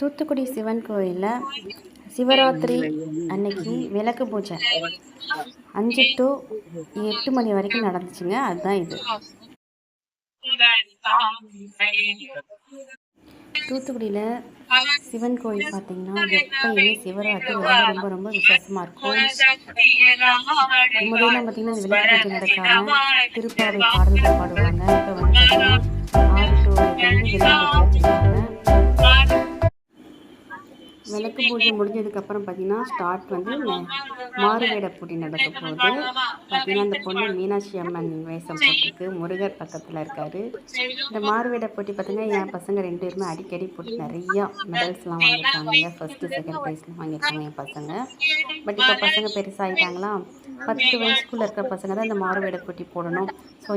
தூத்துக்குடி சிவன் கோயிலில் சிவராத்திரி அன்னைக்கு விளக்கு பூஜை 5 to 8 மணி வரைக்கும் நடந்துச்சுங்க. அதுதான் இது. தூத்துக்குடியில் சிவன் கோயில் பார்த்தீங்கன்னா எப்பயுமே சிவராத்திரி ரொம்ப ரொம்ப ரொம்ப விசேஷமாக இருக்கும். முதல்லாம் பார்த்தீங்கன்னா இந்த விளக்கு பூஜை நடக்காமல் திருப்பாவை பாடல்கள் பாடுவாங்க. இப்போ வந்து பார்த்தீங்கன்னா 6 to 8 வந்து விளக்கு பூஜை வச்சுருக்காங்க. விளக்கு பூஜை முடிஞ்சதுக்கப்புறம் பார்த்தீங்கன்னா ஸ்டார்ட் வந்து மாறு வேட போட்டி நடக்க போகுது. பார்த்தீங்கன்னா அந்த பொண்ணு மீனாட்சி அம்மன் வேஷம் போட்டிருக்கு. முருகர் பக்கத்தில் இருக்கார். இந்த மாறு வேட போட்டி பார்த்தீங்கன்னா என் பசங்க 2 பேருமே அடிக்கடி போட்டு நிறையா மெடல்ஸ்லாம் வாங்கியிருக்காங்க. ஃபஸ்ட்டு செகண்ட் ப்ரைஸ்லாம் வாங்கியிருக்காங்க என் பசங்க. பட் இப்போ பசங்க பெருசாகிட்டாங்களா, 10 வயசுக்குள்ளே இருக்கிற பசங்க தான் இந்த மாறு வேட போட்டி போடணும். ஸோ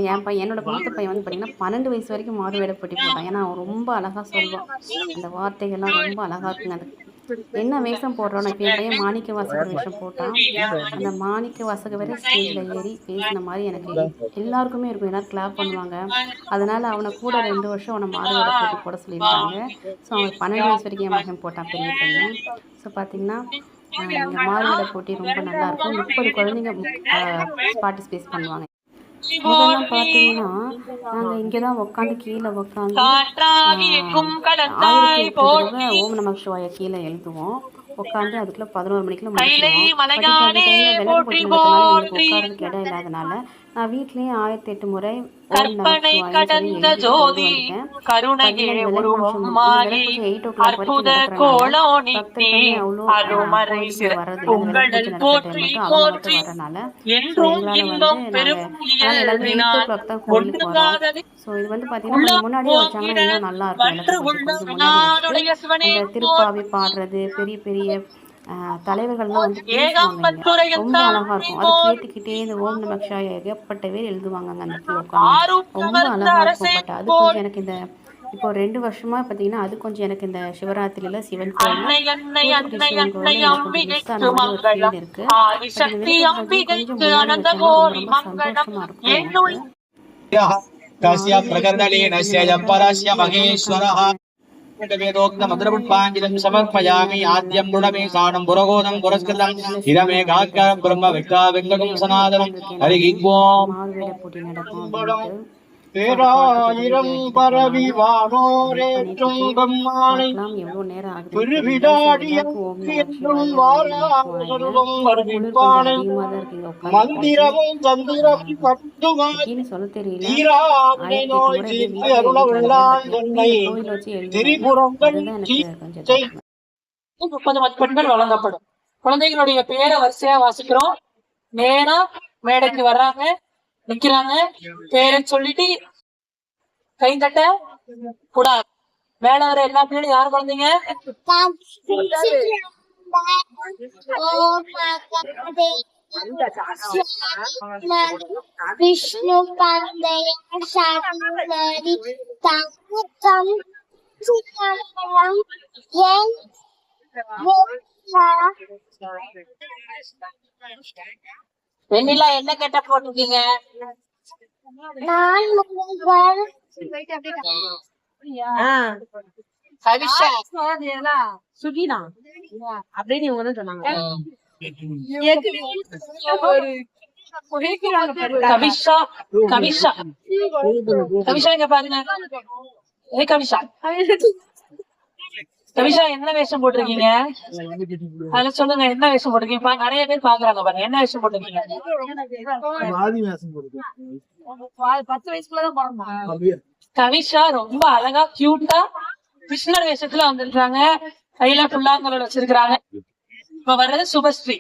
என்னோட மூத்த பையன் வந்து பார்த்திங்கன்னா 12 வயசு வரைக்கும் மாறு வேட போட்டி போட்டான். ஏன்னா அவன் ரொம்ப அழகாக சொல்வான். அந்த வார்த்தைகள்லாம் ரொம்ப அழகாக இருக்குங்க. அந்த என்ன வேஷம் போடுறோம். இப்போ என் பையன் மாணிக்க வாசகர் வேஷம் போட்டான். அந்த மாணிக்க வாசகர் வரை ஸ்டேஜில் ஏறி பேசின மாதிரி எனக்கு எல்லாருக்குமே இருக்கும். எல்லோரும் கிளாப் பண்ணுவாங்க. அதனால் அவனை கூட 2 வருஷம் அவனை மாறுவேட போட்டி போட சொல்லியிருக்காங்க. ஸோ அவன் 12 வயசு வரைக்கும் என் மகன் போட்டான், பெரிய பையன். ஸோ பார்த்திங்கன்னா இங்கே மாறுவேட போட்டி ரொம்ப நல்லாயிருக்கும். 30 குழந்தைங்க பார்ட்டிசிபேட் பண்ணுவாங்க. முதல்லாம் பார்த்தீங்கன்னா நாங்கள் இங்கே தான் உட்காந்து கீழே உட்காந்து 1008 தடவை ஓம் நம சிவாய கீழே எழுதுவோம். உட்காந்து அதுக்குள்ளே 11 மணிக்குள்ள முடிச்சிடுவோம். விளக்கு பூஜை நடக்கிறதுனால எங்களுக்கு உட்காரதுக்கு இடம் இல்லாதனால நான் வீட்லேயே 1008 முறை ஓம் நம சிவாய சொல்லி எழுதிட்டு கொண்டு வந்துட்டேன். விளக்கு பூஜை 8 o'clock வரைக்கும் நடக்கிறனால பக்தர்களே அவ்வளோ கோயிலுக்கு வர்றது இல்லை. விளக்கு பூஜை நடக்கிற டைம் மட்டும் அவங்க மட்டும் வரனால ஸோ எங்களால் வந்து எல்லாருமே 8 o'clock தான் கோயிலுக்கு வரோம். ஸோ இது வந்து பார்த்தீங்கன்னா கொஞ்சம் முன்னாடியே வச்சாங்கன்னா இன்னும் நல்லா இருக்கும். விளக்கு பூஜை கொஞ்சம் முன்னாடி வச்சுட்டு அந்த திருப்பாவை பாடுறது, பெரிய பெரிய தலைவர்கள்லாம் வந்து பேசுவாங்க. ரொம்ப அழகாக இருக்கும். அதை கேட்டுக்கிட்டே இந்த ஓம் நம சிவாய ஏகப்பட்ட பேர் எழுதுவாங்க அந்த இடத்துல உட்காந்து. ரொம்ப அழகாக இருக்கும். பட் அது கொஞ்சம் எனக்கு இந்த இப்போ 2 வருஷமா பார்த்தீங்கன்னா அது கொஞ்சம் எனக்கு இந்த சிவராத்திரியில் சிவன் கோயில் தூத்துக்குடி சிவன் கோயில் எனக்கு கொஞ்சம் மிஸ் ஆன மாதிரி ஒரு ஃபீல் இருக்கு. கொஞ்சம் முன்னாடி வச்சாங்கன்னா ரொம்ப சந்தோஷமா இருக்கும் எனக்கு. வேதோக்தமதுரபுட்பாஞ்சிலம் சமர்ப்பயாமி ஆத்யம் புடமேசானம் புரகோதம் புரஸ்கிருதம் இதமே காக்கரம் பிரம்ம விக்ரா வெங்கடம் சனாதனம் ஹரி ஓம். பேராயிரம் பரவி வானோரேற்றும் பெம்மானை பெருவிடாடியும் வாராசர்வம் வருவிப்பானை மந்திரமும் தந்திரம் பட்டுமாய் தீராவினை நோய் தீர்த்து அருளவெல்லாம் என்னை திரிபுரங்கள் சீச்சை. 30 மதிப்பெண்கள் வழங்கப்படும். குழந்தைகளுடைய பேரை வரிசையா வாசிக்கிறோம். நேரா மேடைக்கு வர்றாங்க, நிக்கிறாங்க, பேரை சொல்லிட்டு கைத்தட்ட கூடாது. மேல வர எல்லா பிள்ளைகளும் யாரு குழந்தைங்க? விஷ்ணு பந்தயம் சரி தங்கம் வெண்ணிலா என்ன கேட்ட போட்டிருக்கீங்க? நான் கவிஷா சுகினா அப்படின்னு இவங்க தான் சொன்னாங்க. கவிஷா கவிஷா கவிஷா இங்க பாருங்க. கவிஷா கவிஷா என்ன வேஷம் போட்டிருக்கீங்க? அதுல சொல்லுங்க, என்ன வேஷம் போட்டிருக்கீங்க? நிறைய பேர் பாக்குறாங்க பாருங்க. என்ன வேஷம் போட்டிருக்கீங்க? 10 வயசுக்குள்ளதான் போறோம். கவிஷா ரொம்ப அழகா கியூட்டா கிருஷ்ணர் வேஷத்துல வந்திருக்காங்க. கையில புல்லாங்கலோட வச்சிருக்காங்க. இப்ப வர்றது சுபஸ்ரீ.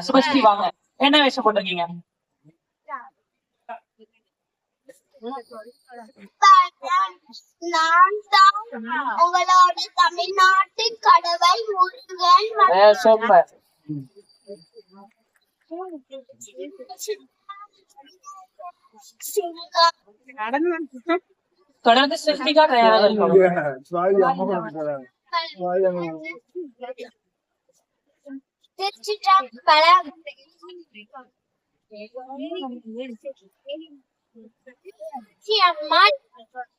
சுபஸ்ரீ வாங்க. என்ன வேஷம் போட்டிருக்கீங்க? நான் தான் உங்களோட தமிழ்நாட்டு கடவுள் முருகன். சூப்பர். தொடர்ந்து சிற்பிகா தயாராக திருச்சிற்றம்பலம்.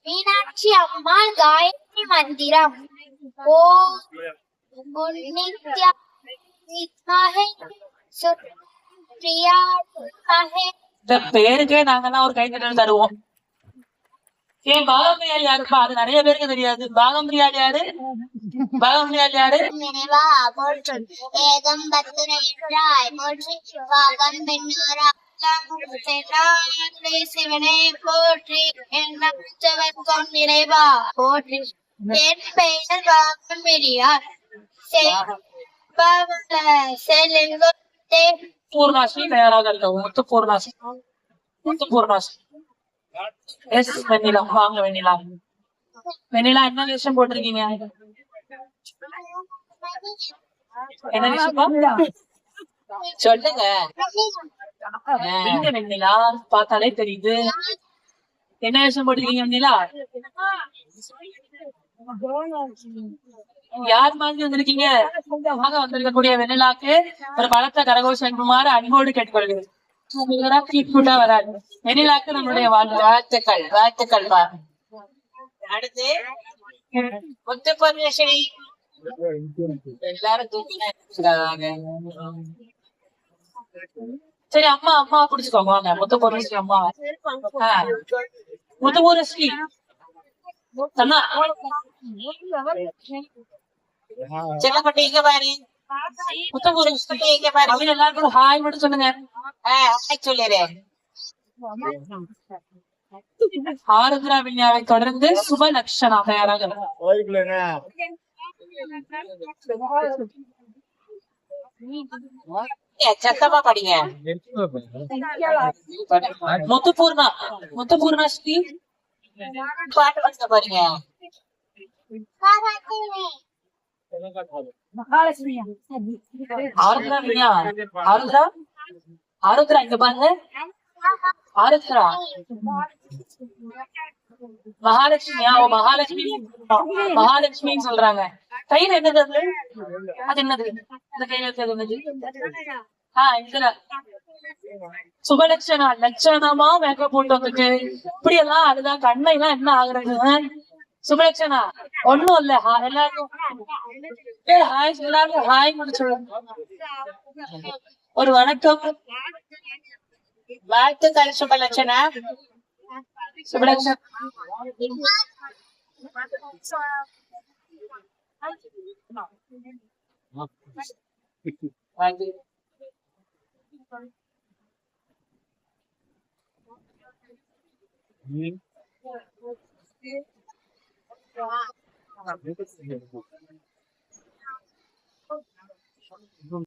மீனாட்சி அம்மாள் காயத்ரி மந்திரம் ஓம் குருநித்யா வித்மஹே சுப்ரியா வித்மஹே. இந்த பேருக்கே நாங்கெல்லாம் ஒரு கைத்தட்டல் தருவோம். ஏன் பாகம்பிரியாள் யாருப்பா? அது நிறைய பேருக்கு தெரியாது. பாகம்பிரியாள் யாரு? பாகம்பிரியாள் யாரு? நிறைவா போற்று ஏகம் பத்து நின்றாய் போற்றி வாகம் பெண்ணாரா சிவனை போற்றி என்னவர்க்கும் நிறைவா போற்றி. என் பெயர் வாகம் பெரியார் செல்லுங்கொத்தே. பூர்ணாசி தயாராக இருக்கவும். முத்து பூர்ணாசி. முத்து பூர்ணாசி. எஸ் வெண்ணிலா. வாங்க வெண்ணிலா. வெண்ணிலா என்ன வேஷம் போட்டிருக்கீங்க? என்ன வேஷம்ப்பா? சொல்லுங்க. எங்க வெண்ணிலா? பார்த்தாலே தெரியுது. என்ன வேஷம் போட்டிருக்கீங்க வெண்ணிலா? யார் மாதிரி வந்திருக்கீங்க? வந்திருக்கக்கூடிய வெண்ணிலாக்கு ஒரு பலத்த கரகோஷங்குமாறு அன்போடு கேட்டுக்கொள்கிறது. வராது. வெண்ணிலாக்கு நம்மளுடைய வாழ்த்துக்கள். வாழ்த்துக்கள். அடுத்து முத்து பரமேஸ்வரி. எல்லாரும் சரி, அம்மா அம்மா புடிச்சுக்கோங்க. வாங்க முத்து பரமேஸ்வரி அம்மா. முத்து பரமேஸ்வரி செல்லப்பட்டி இங்க பாரு. முத்தபுரஸ்வரி இங்க பாரு. அவங்க எல்லாருக்கும் ஹாய் மட்டும் சொல்லுங்க. சொல்லிடுறேன். ஆருத்ரா விஞ்ஞாவை தொடர்ந்து சுபலக்ஷணா தயாராக. சத்தமா படிங்க. முத்துபூர்ணா. முத்துபூர்ணா ஸ்ரீ பாட்டு படிக்க பாருங்க. ஆருத்ரா விஞ்ஞா. ஆருத்ரா. ஆருத்ரா இங்க பாருங்க. ஆருத்ரா மகாலட்சுமியா? ஓ மகாலட்சுமி. மகாலட்சுமின்னு சொல்றாங்க. கையில என்னது அது? அது என்னது? இந்த கையில இருக்கிறது என்னது? இதுல சுபலட்சணா. லட்சணமா மேக்கப் போட்டு வந்துட்டு இப்படி எல்லாம் அதுதான் கண்ணை எல்லாம் என்ன ஆகுறது? சுபலட்சணா ஒண்ணும் இல்ல. எல்லாருக்கும் ஹாய். எல்லாருக்கும் ஹாய் முடிச்சு ஒரு வணக்கம். வாழ்த்துக்கள் சுபலட்சணா. சுபலட்சணா